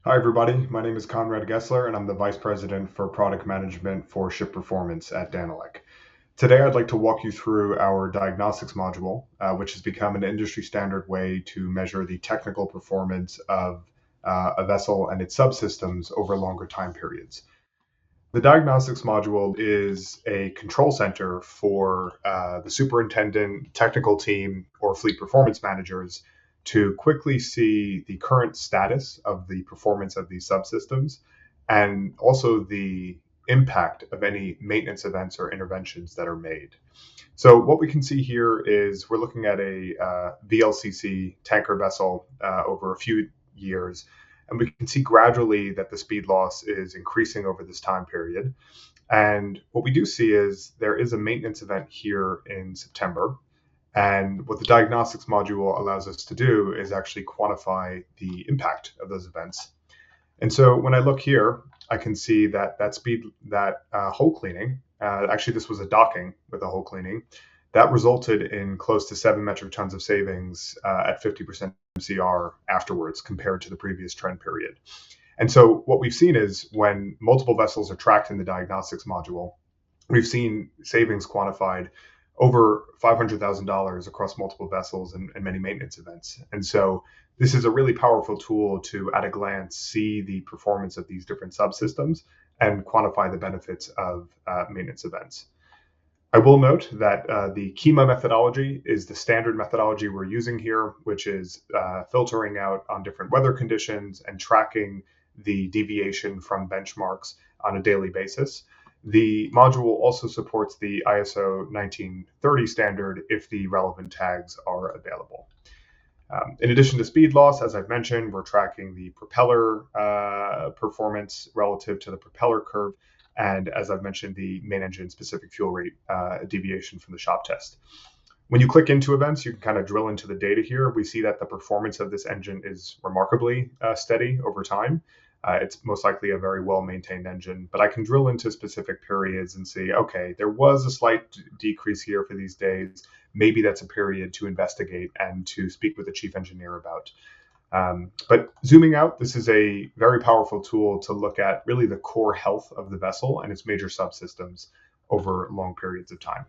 Hi, everybody. My name is Conrad Gessler, and I'm the Vice President for Product Management for Ship Performance at Danelec. Today, I'd like to walk you through our diagnostics module, which has become an industry standard way to measure the technical performance of a vessel and its subsystems over longer time periods. The diagnostics module is a control center for the superintendent, technical team, or fleet performance managers to quickly see the current status of the performance of these subsystems and also the impact of any maintenance events or interventions that are made. So what we can see here is we're looking at a VLCC tanker vessel over a few years, and we can see gradually that the speed loss is increasing over this time period. And what we do see is there is a maintenance event here in September. And what the diagnostics module allows us to do is actually quantify the impact of those events. And so when I look here, I can see that hull cleaning, actually this was a docking with a hull cleaning, that resulted in close to 7 metric tons of savings at 50% MCR afterwards compared to the previous trend period. And so what we've seen is when multiple vessels are tracked in the diagnostics module, we've seen savings quantified over $500,000 across multiple vessels and many maintenance events. And so this is a really powerful tool to, at a glance, see the performance of these different subsystems and quantify the benefits of maintenance events. I will note that the KEMA methodology is the standard methodology we're using here, which is filtering out on different weather conditions and tracking the deviation from benchmarks on a daily basis. The module also supports the ISO 1930 standard if the relevant tags are available. In addition to speed loss, as I've mentioned, we're tracking the propeller performance relative to the propeller curve, and as I've mentioned, the main engine specific fuel rate deviation from the shop test. When you click into events, you can kind of drill into the data here. We see that the performance of this engine is remarkably steady over time. It's most likely a very well-maintained engine, but I can drill into specific periods and see, okay, there was a slight decrease here for these days. Maybe that's a period to investigate and to speak with the chief engineer about. But zooming out, this is a very powerful tool to look at really the core health of the vessel and its major subsystems over long periods of time.